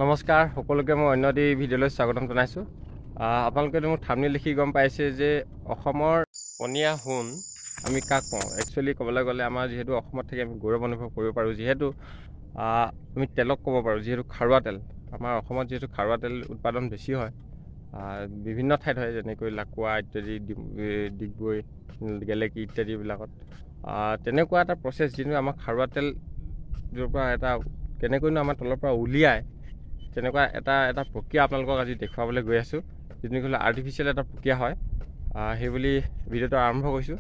নমস্কাৰ সকলোকে মই অন্য এটি ভিডিঅ'লৈ স্বাগতম জনাইছোঁ। আপোনালোকে মোক থাম্বনেইল লিখি গম পাইছে যে অসমৰ পনীয়া সোণ আমি কাক কওঁ। একচুৱেলি ক'বলৈ গ'লে আমাৰ যিহেতু অসমত থাকি আমি গৌৰৱ অনুভৱ কৰিব পাৰোঁ, যিহেতু আমি তেলক ক'ব পাৰোঁ, যিহেতু খাৰুৱা তেল আমাৰ অসমত যিহেতু খাৰুৱা তেল উৎপাদন বেছি হয়, বিভিন্ন ঠাইত হয়, যেনেকৈ লাকুৱা ইত্যাদি, ডিগবৈ, গেলেকী ইত্যাদিবিলাকত। তেনেকুৱা এটা প্ৰচেছ যিটো আমাৰ খাৰুৱা তেল য'ৰ পৰা এটা কেনেকৈনো আমাৰ তলৰ পৰা উলিয়াই, তেনেকুৱা এটা প্ৰক্ৰিয়া আপোনালোকক আজি দেখুৱাবলৈ গৈ আছোঁ, যিটো হ'লে আৰ্টিফিচিয়েল এটা প্ৰক্ৰিয়া হয়। সেইবুলি ভিডিঅ'টো আৰম্ভ কৰিছোঁ।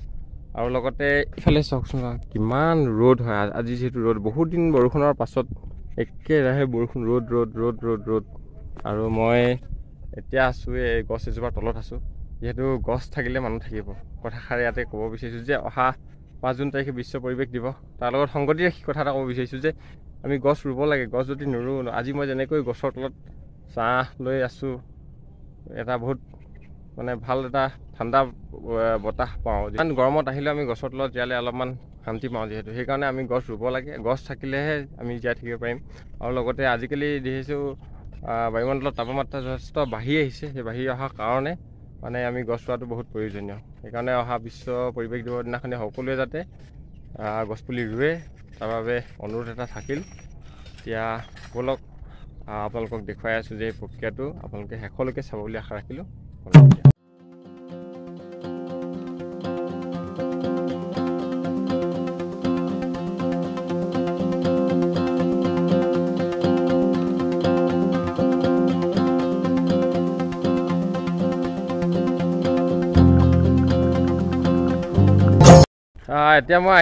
আৰু লগতে ইফালে চাওকচোন কিমান ৰ'দ হয় আজি, যিহেতু ৰ'দ বহুত দিন বৰষুণৰ পাছত একেৰাহে বৰষুণ, ৰ'দ। আৰু মই এতিয়া আছোঁ এই গছ এজোপাৰ তলত আছোঁ। যিহেতু গছ থাকিলে মানুহ থাকিব, কথাষাৰ ইয়াতে ক'ব বিচাৰিছোঁ যে অহা 5 জুন তাৰিখে বিশ্ব পৰিৱেশ দিৱস, তাৰ লগত সংগতি ৰাখি কথা এটা ক'ব বিচাৰিছোঁ যে আমি গছ ৰুব লাগে। গছ যদি নোৰোঁ, আজি মই যেনেকৈ গছৰ তলত ছাঁ লৈ আছোঁ, এটা বহুত ভাল এটা ঠাণ্ডা বতাহ পাওঁ। ইমান গৰমত আহিলেও আমি গছৰ তলত জীয়ালে অলপমান শান্তি পাওঁ, যিহেতু সেইকাৰণে আমি গছ ৰুব লাগে। গছ থাকিলেহে আমি জীয়াই থাকিব পাৰিম। আৰু লগতে আজিকালি দেখিছোঁ বায়ুমণ্ডলত তাপমাত্ৰা যথেষ্ট বাঢ়ি আহিছে। সেই বাঢ়ি অহাৰ কাৰণে আমি গছ ৰোৱাটো বহুত প্ৰয়োজনীয়। সেইকাৰণে অহা বিশ্ব পৰিৱেশ দিৱসৰ দিনাখনি সকলোৱে যাতে গছপুলি ৰুৱে, তাৰ বাবে অনুৰোধ এটা থাকিল। এতিয়া ব'লক আপোনালোকক দেখুৱাই আছোঁ যে এই প্ৰক্ৰিয়াটো আপোনালোকে শেষলৈকে চাব বুলি আশা ৰাখিলোঁ। এতিয়া মই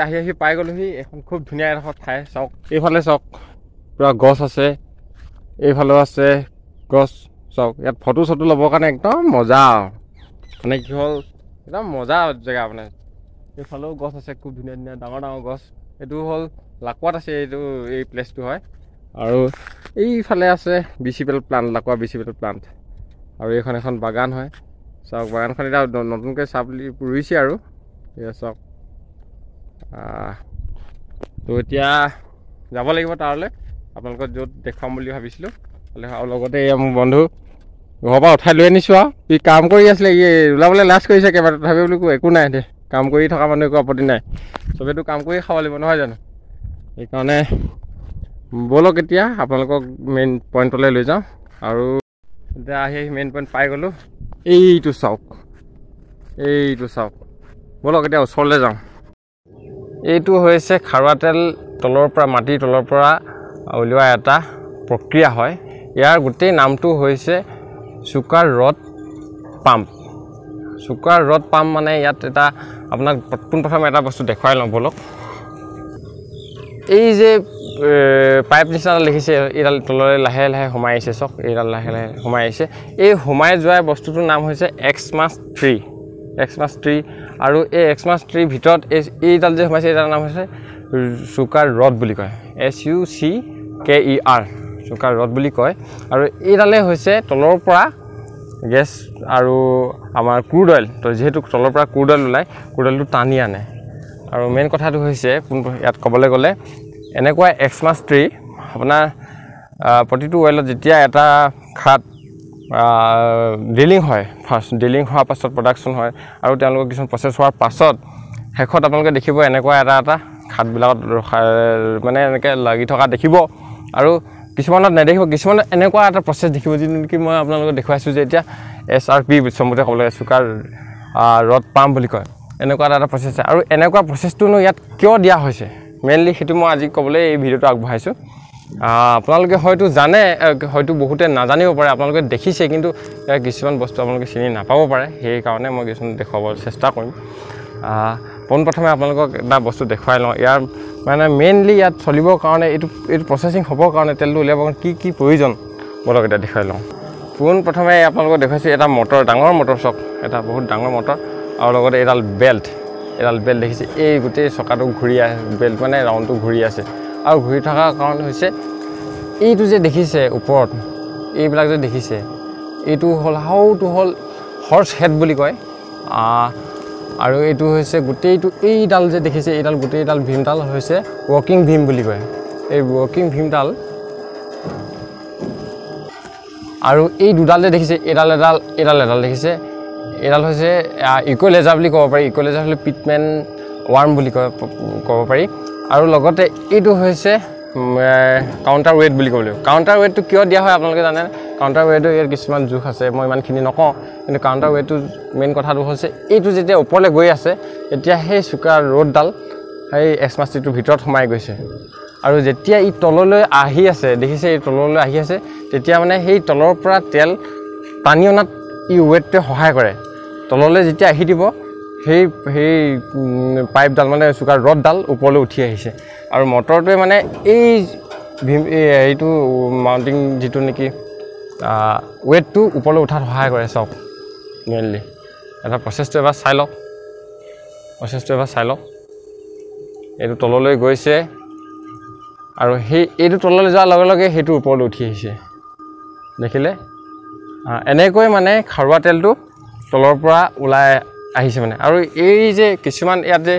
আহি পাই গ'লোহি। এখন খুব ধুনীয়া এডোখৰ ঠাই। চাওক, এইফালে চাওক পুৰা গছ আছে, এইফালেও আছে গছ। চাওক, ইয়াত ফটো চটো ল'বৰ কাৰণে একদম মজা। কি হ'ল, একদম মজা জেগা। এইফালেও গছ আছে, খুব ধুনীয়া ডাঙৰ গছ। এইটো হ'ল লাকুৱাত আছে, এই প্লেচটো হয়। আৰু এইফালে আছে BCPL plant, Lakwa BCPL plant. আৰু এইখন এখন বাগান হয়। চাওক, বাগানখন এতিয়া নতুনকৈ চাহ বুলি ৰুইছে আৰু এয়া চাওক। তো এতিয়া যাব লাগিব তালৈ, আপোনালোকক য'ত দেখুৱাম বুলি ভাবিছিলোঁ। আৰু লগতে এয়া মোৰ বন্ধু ঘৰৰ পৰা উঠাই লৈ আনিছোঁ। আৰু ই কাম কৰি আছিলে, ওলাবলৈ লাজ কৰিছে একেবাৰে। তথাপি বোলো একো নাই দে, কাম কৰি থকা মানুহ একো আপত্তি নাই। চবেইতো কাম কৰিয়ে খাব লাগিব, নহয় জানো? সেইকাৰণে ব'লক এতিয়া আপোনালোকক মেইন পইণ্টলৈ লৈ যাওঁ। আৰু এতিয়া আহি মেইন পইণ্ট পাই গ'লোঁ। এইটো চাওক, ব'লক এতিয়া ওচৰলৈ যাওঁ। এইটো হৈছে খাৰুৱা তেল তলৰ পৰা, মাটিৰ তলৰ পৰা উলিওৱা এটা প্ৰক্ৰিয়া হয়। ইয়াৰ গোটেই নামটো হৈছে চুকাৰ ৰড পাম্প। চুকাৰ ৰড পাম্প ইয়াত এটা আপোনাক পোনপ্ৰথমে এটা বস্তু দেখুৱাই লওঁ ব'লক। এই যে পাইপ নিচিনা দেখিছে, এইডাল তললৈ লাহে লাহে সোমাই আহিছে। চাওক, এইডাল লাহে লাহে সোমাই আহিছে। এই সোমাই যোৱা বস্তুটোৰ নাম হৈছে এক্সমাছ ট্ৰী। আৰু এই এক্সমাছ ট্ৰীৰ ভিতৰত এইডাল যে সোমাইছে, এইডালৰ নাম হৈছে চুকাৰ ৰড বুলি কয়। SUCKER, চুকাৰ ৰড বুলি কয়। আৰু এইডালে হৈছে তলৰ পৰা গেছ আৰু আমাৰ ক্ৰুড অইল, তো যিহেতু তলৰ পৰা ক্ৰুড অইল ওলায়, ক্ৰুড অইলটো টানি আনে। আৰু মেইন কথাটো হৈছে ইয়াত ক'বলৈ গ'লে, এনেকুৱা এক্সমাছ ট্ৰী আপোনাৰ প্ৰতিটো অইলত যেতিয়া এটা খাত ড্ৰিলিং হয়, ফাৰ্ষ্ট ড্ৰিলিং হোৱাৰ পাছত প্ৰডাকশ্যন হয়, আৰু তেওঁলোকৰ কিছুমান প্ৰচেছ হোৱাৰ পাছত শেষত আপোনালোকে দেখিব এনেকুৱা এটা খাতবিলাকত এনেকৈ লাগি থকা দেখিব। আৰু কিছুমানত নেদেখিব, কিছুমানত এনেকুৱা এটা প্ৰচেছ দেখিব, যিটো নেকি মই আপোনালোকক দেখুৱাইছোঁ যে এতিয়া SRP চমুতে ক'ব লাগে, চুকাৰ ৰড পাম্প বুলি কয়। এনেকুৱা এটা প্ৰচেছ আছে। আৰু এনেকুৱা প্ৰচেছটোনো ইয়াত কিয় দিয়া হৈছে, মেইনলি সেইটো মই আজি ক'বলৈ এই ভিডিঅ'টো আগবঢ়াইছোঁ। আপোনালোকে হয়তো জানে, হয়তো বহুতে নাজানিব পাৰে, আপোনালোকে দেখিছে, কিন্তু ইয়াৰ কিছুমান বস্তু আপোনালোকে চিনি নাপাব পাৰে। সেইকাৰণে মই কিছুমান দেখুৱাবলৈ চেষ্টা কৰিম। পোনপ্ৰথমে আপোনালোকক এটা বস্তু দেখুৱাই লওঁ। ইয়াৰ মেইনলি ইয়াত চলিবৰ কাৰণে, এইটো প্ৰচেছিং হ'বৰ কাৰণে, তেলটো উলিয়াবৰ কাৰণে কি প্ৰয়োজন, ব'লক এতিয়া দেখুৱাই লওঁ। পোনপ্ৰথমে আপোনালোকক দেখুৱাইছোঁ এটা মটৰ, ডাঙৰ মটৰ। চাওক, এটা বহুত ডাঙৰ মটৰ। আৰু লগতে এডাল বেল্ট দেখিছে। এই গোটেই চকাটো ঘূৰি আছে, বেল্ট ৰাউণ্ডটো ঘূৰি আছে। আৰু ঘূৰি থকাৰ কাৰণ হৈছে এইটো যে দেখিছে ওপৰত, এইবিলাক যে দেখিছে, এইটো হ'ল হৰ্চ হেড বুলি কয়। আৰু এইটো হৈছে গোটেইটো, এইডাল যে দেখিছে, এইডাল গোটেইডাল ভীমডাল হৈছে ৱৰ্কিং ভীম বুলি কয়। এই ৱৰ্কিং ভীমডাল আৰু এই দুডাল যে দেখিছে এডাল দেখিছে এডাল হৈছে ইকুৱেলাইজাৰ বুলি ক'ব পাৰি ইকুৱেলাইজাৰ হ'লে পিটমেন ৱাৰ্ম বুলি ক'ব পাৰি আৰু লগতে এইটো হৈছে কাউণ্টাৰ ৱেট বুলি ক'ব লাগিব কাউণ্টাৰ ৱেটটো কিয় দিয়া হয় আপোনালোকে জানে কাউণ্টাৰ ৱেটটো ইয়াৰ কিছুমান জোখ আছে মই ইমানখিনি নকওঁ কিন্তু কাউণ্টাৰ ৱেটটো মেইন কথাটো হৈছে এইটো যেতিয়া ওপৰলৈ গৈ আছে এতিয়া সেই চুকা ৰ'দডাল সেই এক্সমাষ্টিটোৰ ভিতৰত সোমাই গৈছে আৰু যেতিয়া ই তললৈ আহি আছে দেখিছে এই তললৈ আহি আছে তেতিয়া মানে সেই তলৰ পৰা তেল টানি অনাত ই ৱেটটোৱে সহায় কৰে তললৈ যেতিয়া আহি দিব সেই পাইপডাল মানে চুকাৰ ৰডডাল ওপৰলৈ উঠি আহিছে আৰু মটৰটোৱে মানে এইটো মাউণ্টিং যিটো নেকি ৱেটটো ওপৰলৈ উঠাত সহায় কৰে চাওক মেইনলি এটা প্ৰচেছটো এবাৰ চাই লওক এইটো তললৈ গৈছে আৰু এইটো তললৈ যোৱাৰ লগে লগে সেইটো ওপৰলৈ উঠি আহিছে দেখিলে এনেকৈ মানে খাৰুৱা তেলটো তলৰ পৰা ওলাই আহিছে মানে আৰু এই যে কিছুমান ইয়াত যে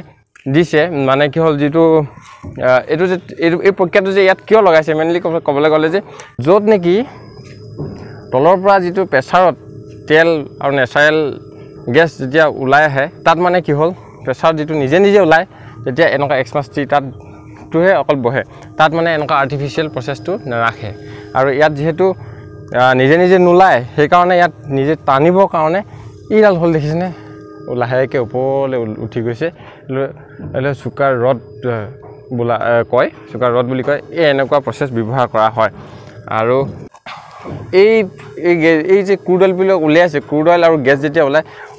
দিছে মানে কি হ'ল যিটো এইটো যে এই প্ৰক্ৰিয়াটো যে ইয়াত কিয় লগাইছে মেইনলি ক'বলৈ গ'লে যে য'ত নেকি তলৰ পৰা যিটো প্ৰেছাৰত তেল আৰু নেচাৰেল গেছ যেতিয়া ওলাই আহে তাত মানে কি হ'ল প্ৰেছাৰত যিটো নিজে ওলায় তেতিয়া এনেকুৱা এক্সমাষ্টি তাতটোহে অকল বহে তাত মানে এনেকুৱা আৰ্টিফিচিয়েল প্ৰচেছটো নাৰাখে আৰু ইয়াত যিহেতু নিজে নোলায় সেইকাৰণে ইয়াত নিজে টানিবৰ কাৰণে এইডাল হ'ল দেখিছেনে লাহেকৈ ওপৰলৈ উঠি গৈছে চুকাৰ ৰড চুকাৰ ৰড বুলি কয় এনেকুৱা প্ৰচেছ ব্যৱহাৰ কৰা হয় আৰু এই যে ক্ৰুড অইলবিলাক উলিয়াইছে ক্ৰুড অইল আৰু গেছ যেতিয়া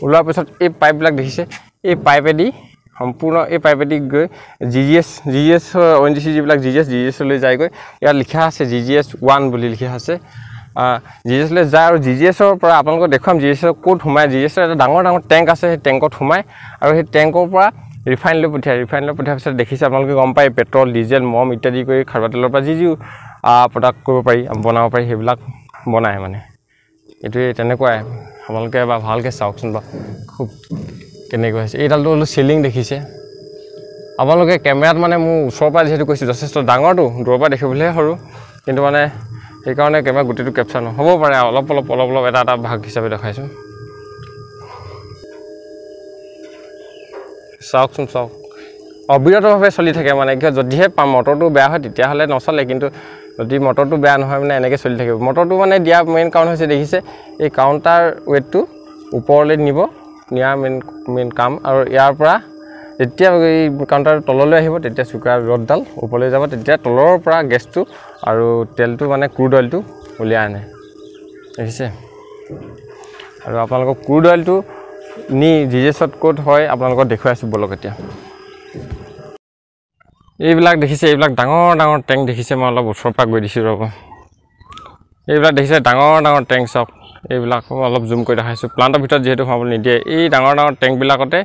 ওলোৱাৰ পিছত এই পাইপবিলাক দেখিছে এই পাইপেদি সম্পূৰ্ণ এই পাইপেদি গৈ GGS ONGC যিবিলাক GGSলৈ যায়গৈ ইয়াত লিখা আছে GGS 1 বুলি লিখা আছে GGSলৈ যায় আৰু GGSৰ পৰা আপোনালোকক দেখুৱাম GGSৰ ক'ত সোমাই GGSৰ এটা ডাঙৰ টেংক আছে সেই টেংকত সোমাই আৰু সেই টেংকৰ পৰা ৰিফাইনলৈ পঠিয়াৰ পিছত দেখিছে আপোনালোকে গম পায় পেট্ৰল ডিজেল মম ইত্যাদি কৰি খাৰুৱা তেলৰ পৰা যি প্ৰডাক্ট কৰিব পাৰি বনাব পাৰি সেইবিলাক বনায় মানে এইটোৱে তেনেকুৱাই আপোনালোকে এবাৰ ভালকৈ চাওকচোন বা খুব কেনেকৈ হৈছে এইডালটো হ'লো চিলিং দেখিছে আপোনালোকে কেমেৰাত মানে মোৰ ওচৰৰ পৰা যিহেতু কৈছোঁ যথেষ্ট ডাঙৰটো দূৰৰ পৰা দেখিবলৈহে সৰু কিন্তু মানে সেইকাৰণে কেমেৰা গোটেইটো কেপচাৰ নহ'ব পাৰে অলপ এটা ভাগ হিচাপে দেখাইছোঁ চাওকচোন অবিৰতভাৱে চলি থাকে মানে কি যদিহে মটৰটো বেয়া হয় তেতিয়াহ'লে নচলে কিন্তু যদি মটৰটো বেয়া নহয় মানে এনেকৈ চলি থাকিব মটৰটো মানে দিয়া মেইন কাৰণ হৈছে দেখিছে এই কাউণ্টাৰ ৱেটটো ওপৰলৈ নিয়াৰ মেইন কাম আৰু ইয়াৰ পৰা যেতিয়া এই কাউণ্টাৰ তললৈ আহিব তেতিয়া চুকাৰ ৰডডাল ওপৰলৈ যাব তেতিয়া তলৰ পৰা গেছটো আৰু তেলটো মানে ক্ৰুড অইলটো উলিয়াই আনে দেখিছে আৰু আপোনালোকক ক্ৰুড অইলটো নি GGSত ক'ত হয় আপোনালোকক দেখুৱাই আছোঁ বলক এতিয়া এইবিলাক দেখিছে এইবিলাক ডাঙৰ টেংক দেখিছে মই অলপ ওচৰৰ পৰা গৈ দিছোঁ ৰ'ব এইবিলাক দেখিছে ডাঙৰ টেংক চাওক এইবিলাক অলপ জুম কৰি দেখাইছোঁ প্লাণ্টৰ ভিতৰত যিহেতু সোমাবলৈ নিদিয়ে এই ডাঙৰ টেংকবিলাকতে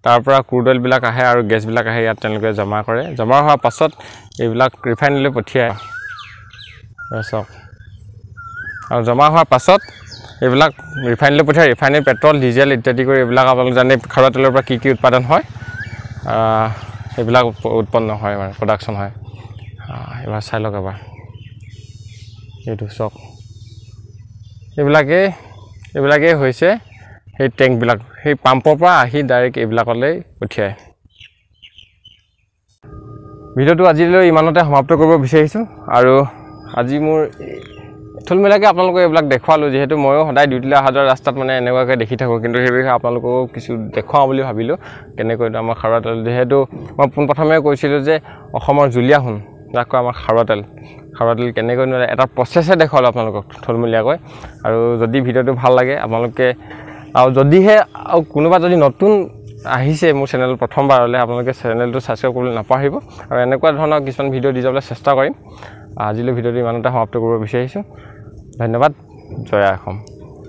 তাৰ পৰা ক্ৰুড অইলবিলাক আহে আৰু গেছবিলাক আহে ইয়াত তেওঁলোকে জমা কৰে জমা হোৱাৰ পাছত এইবিলাক ৰিফাইনলৈ পঠিয়ায় চাওক আৰু জমা হোৱাৰ পাছত এইবিলাক ৰিফাইনলৈ পঠিয়ায় ৰিফাইনেৰী পেট্ৰল ডিজেল ইত্যাদি কৰি এইবিলাক আপোনালোকে জানে খাৰুৱা তেলৰ পৰা কি উৎপাদন হয় সেইবিলাক উৎপন্ন হয় মানে প্ৰডাকশ্যন হয় এবাৰ চাই লওক এবাৰ এইটো চাওক এইবিলাকেই হৈছে সেই টেংকবিলাক সেই পাম্পৰ পৰা আহি ডাইৰেক্ট এইবিলাকলৈ পঠিয়ায় ভিডিঅ'টো আজিলৈ ইমানতে সমাপ্ত কৰিব বিচাৰিছোঁ আৰু আজি মোৰ থুলমূলীয়াকৈ আপোনালোকক এইবিলাক দেখুৱালোঁ যিহেতু ময়ো সদায় ডিউটিলৈ অহা যোৱা ৰাস্তাত মানে এনেকুৱাকৈ দেখি থাকোঁ কিন্তু সেই বিষয়ে আপোনালোককো কিছু দেখুৱাওঁ বুলি ভাবিলোঁ কেনেকৈ আমাৰ খাৰুৱা তেল যিহেতু মই পোনপ্ৰথমে কৈছিলোঁ যে অসমৰ জুলীয়া সোণ যাক কয় আমাৰ খাৰুৱা তেল কেনেকৈ এটা প্ৰচেছে দেখুৱালোঁ আপোনালোকক থুলমূলীয়াকৈ আৰু যদি ভিডিঅ'টো ভাল লাগে আপোনালোকে আৰু যদিহে আৰু কোনোবা যদি নতুন আহিছে মোৰ চেনেল প্ৰথমবাৰলৈ আপোনালোকে চেনেলটো ছাবস্ক্ৰাইব কৰিবলৈ নাপাহৰিব আৰু এনেকুৱা ধৰণৰ কিছুমান ভিডিঅ' দি যাবলৈ চেষ্টা কৰিম আজিলৈ ভিডিঅ'টো ইমানতে সমাপ্ত কৰিব বিচাৰিছোঁ ধন্যবাদ জয় অসম